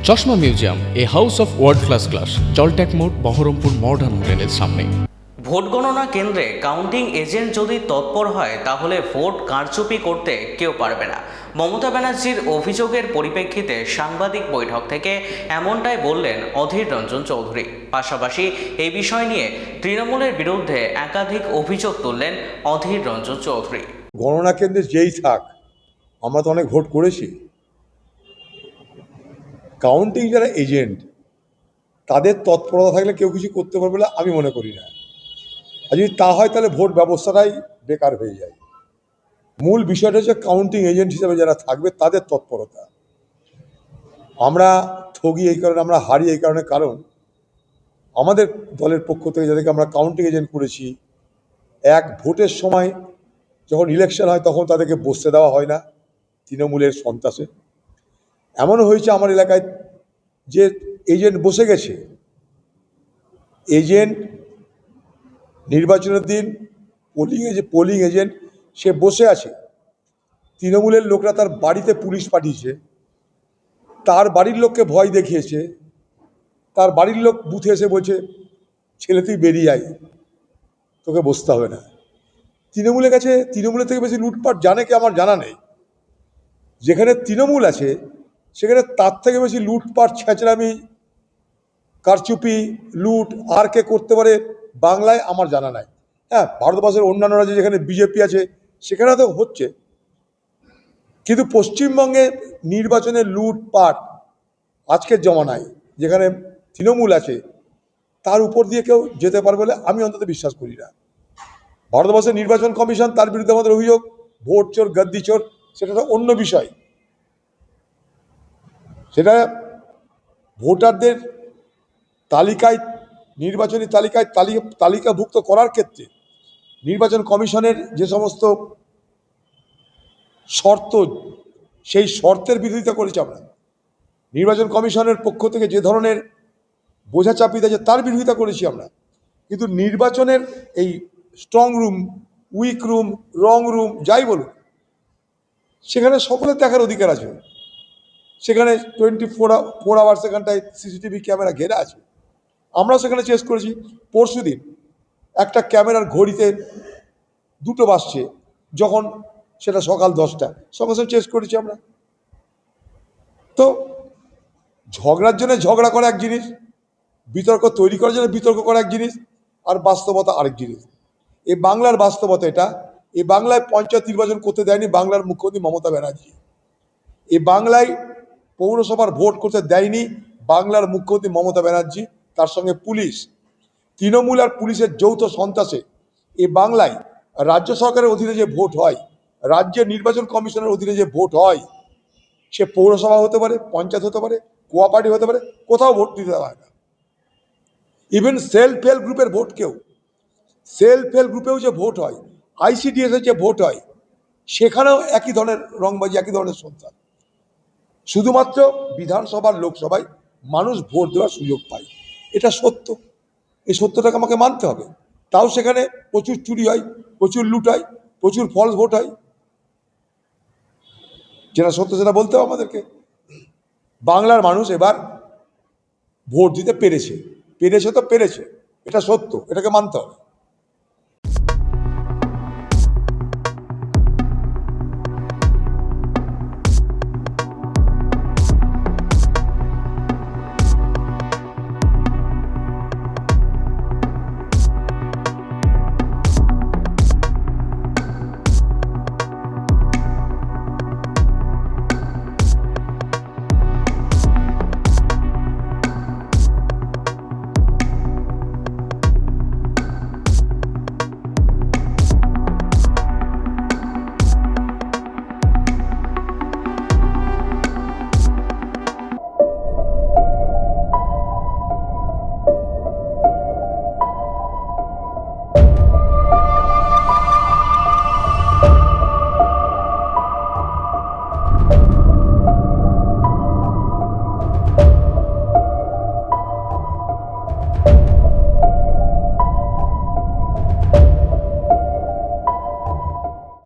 চশমা museum, a house of world class, জলট্যাক মোড়, বহরমপুর মডার্ন হোটেলের সামনে। ভোট গণনা কেন্দ্রে কাউন্টিং এজেন্ট যদি তৎপর হয় তাহলে ভোট কারচুপি করতে কেউ পারবে না। মমতা ব্যানার্জির অভিযোগের পরিপ্রেক্ষিতে সাংবাদিক বৈঠক থেকে এমনটাই বললেন অধীর রঞ্জন চৌধুরী। পাশাপাশি এই বিষয় নিয়ে তৃণমূলের বিরুদ্ধে একাধিক অভিযোগ তুললেন অধীর রঞ্জন চৌধুরী। গণনা কেন্দ্রে যেই থাক, আমরা তো অনেক ভোট করেছি। কাউন্টিং যারা এজেন্ট, তাদের তৎপরতা থাকলে কেউ কিছু করতে পারবে বলে আমি মনে করি না। আর যদি তা হয় তাহলে ভোট ব্যবস্থাটাই বেকার হয়ে যায়। মূল বিষয়টা হচ্ছে কাউন্টিং এজেন্ট হিসেবে যারা থাকবে তাদের তৎপরতা। আমরা ঠগি এই কারণে, আমরা হারি এই কারণে, কারণ আমাদের দলের পক্ষ থেকে যাদেরকে আমরা কাউন্টিং এজেন্ট করেছি, এক ভোটের সময় যখন ইলেকশন হয় তখন তাদেরকে বসতে দেওয়া হয় না তৃণমূলের সন্ত্রাসে। এমনও হয়েছে আমার এলাকায় যে এজেন্ট বসে গেছে, এজেন্ট নির্বাচনের দিন পোলিং এজেন্ট সে বসে আছে, তৃণমূলের লোকরা তার বাড়িতে পুলিশ পাঠিয়েছে, তার বাড়ির লোককে ভয় দেখিয়েছে, তার বাড়ির লোক বুথে এসে বলছে ছেলে তুই বেরিয়ে আয়, তোকে বসতে হবে না। তৃণমূলের থেকে বেশি লুটপাট জানে কি আমার জানা নেই। যেখানে তৃণমূল আছে সেখানে তার থেকে বেশি লুটপাট, ছেঁচড়ামি, কারচুপি, লুট আর কে করতে পারে বাংলায় আমার জানা নাই। হ্যাঁ, ভারতবর্ষের অন্যান্য রাজ্যে যেখানে বিজেপি আছে সেখানে তো হচ্ছে, কিন্তু পশ্চিমবঙ্গে নির্বাচনের লুটপাট আজকের জমানায় যেখানে তৃণমূল আছে তার উপর দিয়ে কেউ যেতে পারবে বলে আমি অন্তত বিশ্বাস করি না। ভারতবর্ষের নির্বাচন কমিশন, তার বিরুদ্ধে আমাদের অভিযোগ ভোট চোর, গদ্দি চোর, সেটা তো অন্য বিষয়। সেটা ভোটারদের তালিকায়, নির্বাচনী তালিকাভুক্ত করার ক্ষেত্রে নির্বাচন কমিশনের যে সমস্ত শর্ত, সেই শর্তের বিরোধিতা করেছি আমরা। নির্বাচন কমিশনের পক্ষ থেকে যে ধরনের বোঝা চাপিয়ে দিয়েছে তার বিরোধিতা করেছি আমরা। কিন্তু নির্বাচনের এই স্ট্রং রুম, উইক রুম, রং রুম, যাই বলুন, সেখানে সকলের দেখার অধিকার আছে। সেখানে 24 আওয়ার সেখানটায় সিসিটিভি ক্যামেরা ঘেরা আছে। আমরা সেখানে চেস করেছি। পরশুদিন একটা ক্যামেরার ঘড়িতে 2টো বাজছে, যখন সেটা সকাল 10টা, সঙ্গে সঙ্গে চেস করেছি আমরা। তো ঝগড়ার জন্য ঝগড়া করা এক জিনিস, বিতর্ক তৈরি করার জন্য বিতর্ক করা এক জিনিস, আর বাস্তবতা আরেক জিনিস। এই বাংলার বাস্তবতা এটা। এই বাংলায় পঞ্চায়েত নির্বাচন করতে দেয়নি বাংলার মুখ্যমন্ত্রী মমতা ব্যানার্জি। এই বাংলায় পৌরসভার ভোট করতে দেয়নি বাংলার মুখ্যমন্ত্রী মমতা ব্যানার্জি, তার সঙ্গে পুলিশ। তৃণমূল আর পুলিশের যৌথ সন্ত্রাসে এই বাংলায় রাজ্য সরকারের অধীনে যে ভোট হয়, রাজ্যের নির্বাচন কমিশনের অধীনে যে ভোট হয়, সে পৌরসভা হতে পারে, পঞ্চায়েত হতে পারে, কোঅপারেটিভ হতে পারে, কোথাও ভোট দিতে দেওয়া হয় না। ইভেন সেলফ হেল্প গ্রুপের ভোটকেও, সেলফ হেল্প গ্রুপেও যে ভোট হয়, আইসিডিএসের যে ভোট হয়, সেখানেও একই ধরনের রংবাজি, একই ধরনের সন্ত্রাস। শুধুমাত্র বিধানসভার লোকসভায় মানুষ ভোট দেওয়ার সুযোগ পায়, এটা সত্য। এই সত্যটাকে আমাকে মানতে হবে। তাও সেখানে প্রচুর চুরি হয়, প্রচুর লুট হয়, প্রচুর ফলস ভোট হয়। যেটা সত্য সেটা বলতে হবে আমাদেরকে। বাংলার মানুষ এবার ভোট দিতে পেরেছে, পেরেছে, এটা সত্য, এটাকে মানতে হবে।